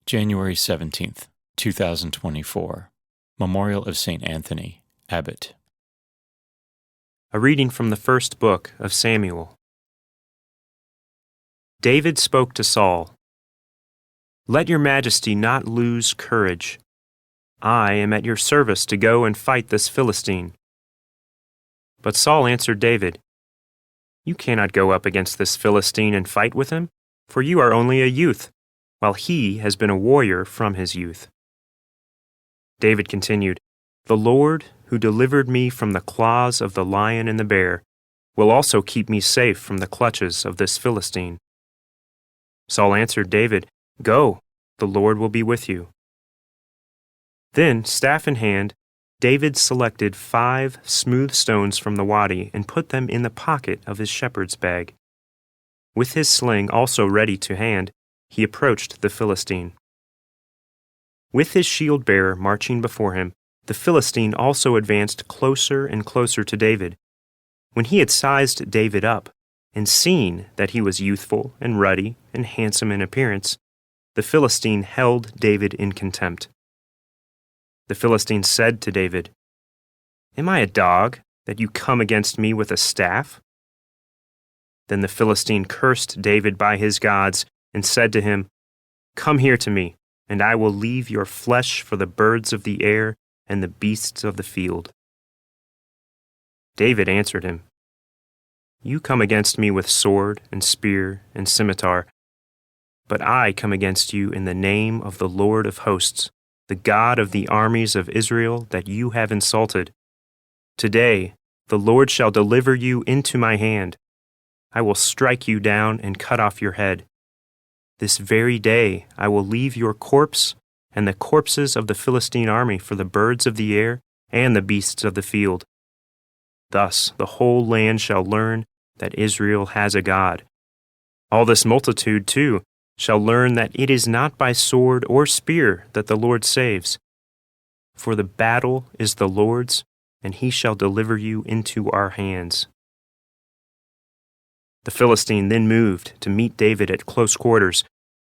January 17th, 2024. Memorial of St. Anthony, Abbot. A reading from the first book of Samuel. David spoke to Saul, "Let your majesty not lose courage. I am at your service to go and fight this Philistine." But Saul answered David, "You cannot go up against this Philistine and fight with him, for you are only a youth, while he has been a warrior from his youth." David continued, "The Lord, who delivered me from the claws of the lion and the bear, will also keep me safe from the clutches of this Philistine." Saul answered David, "Go, the Lord will be with you." Then, staff in hand, David selected 5 smooth stones from the wadi and put them in the pocket of his shepherd's bag. With his sling also ready to hand, he approached the Philistine. With his shield-bearer marching before him, the Philistine also advanced closer and closer to David. When he had sized David up and seen that he was youthful and ruddy and handsome in appearance, the Philistine held David in contempt. The Philistine said to David, "Am I a dog, that you come against me with a staff?" Then the Philistine cursed David by his gods and said to him, "Come here to me, and I will leave your flesh for the birds of the air and the beasts of the field." David answered him, "You come against me with sword and spear and scimitar, but I come against you in the name of the Lord of hosts, the God of the armies of Israel that you have insulted. Today the Lord shall deliver you into my hand. I will strike you down and cut off your head. This very day I will leave your corpse and the corpses of the Philistine army for the birds of the air and the beasts of the field. Thus the whole land shall learn that Israel has a God. All this multitude, too, shall learn that it is not by sword or spear that the Lord saves. For the battle is the Lord's, and he shall deliver you into our hands." The Philistine then moved to meet David at close quarters,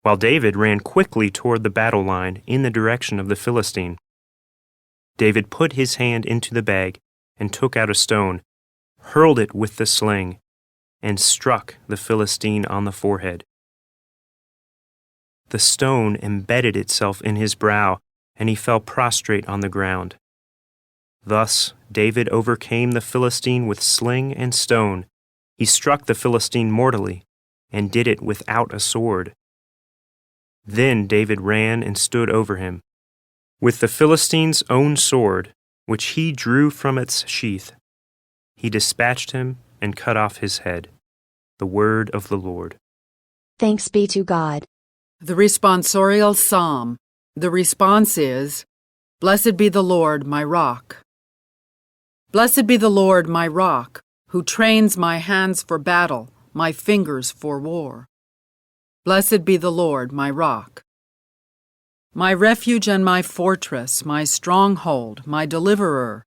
while David ran quickly toward the battle line in the direction of the Philistine. David put his hand into the bag and took out a stone, hurled it with the sling, and struck the Philistine on the forehead. The stone embedded itself in his brow, and he fell prostrate on the ground. Thus David overcame the Philistine with sling and stone. He struck the Philistine mortally, and did it without a sword. Then David ran and stood over him. With the Philistine's own sword, which he drew from its sheath, he dispatched him and cut off his head. The word of the Lord. Thanks be to God. The responsorial psalm. The response is, "Blessed be the Lord, my rock." Blessed be the Lord, my rock, who trains my hands for battle, my fingers for war. Blessed be the Lord, my rock. My refuge and my fortress, my stronghold, my deliverer,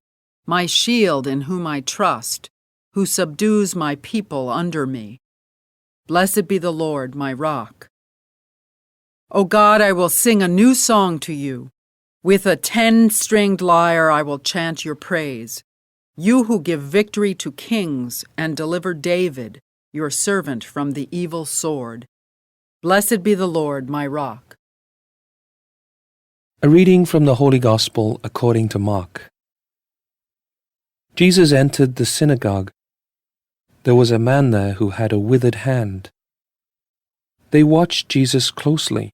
my shield in whom I trust, who subdues my people under me. Blessed be the Lord, my rock. O God, I will sing a new song to you. With a 10-stringed lyre I will chant your praise. You who give victory to kings and deliver David, your servant, from the evil sword. Blessed be the Lord, my rock. A reading from the Holy Gospel according to Mark. Jesus entered the synagogue. There was a man there who had a withered hand. They watched Jesus closely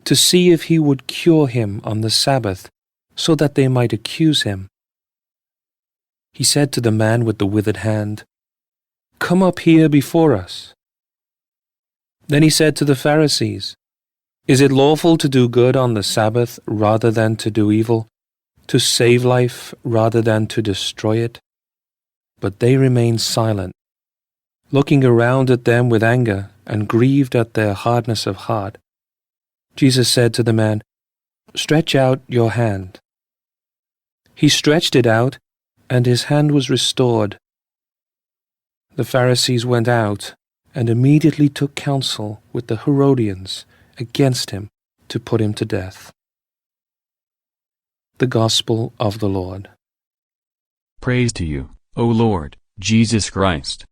to see if he would cure him on the Sabbath, so that they might accuse him. He said to the man with the withered hand, "Come up here before us." Then he said to the Pharisees, "Is it lawful to do good on the Sabbath rather than to do evil, to save life rather than to destroy it?" But they remained silent, looking around at them with anger and grieved at their hardness of heart. Jesus said to the man, "Stretch out your hand." He stretched it out, and his hand was restored. The Pharisees went out and immediately took counsel with the Herodians against him to put him to death. The Gospel of the Lord. Praise to you, O Lord, Jesus Christ.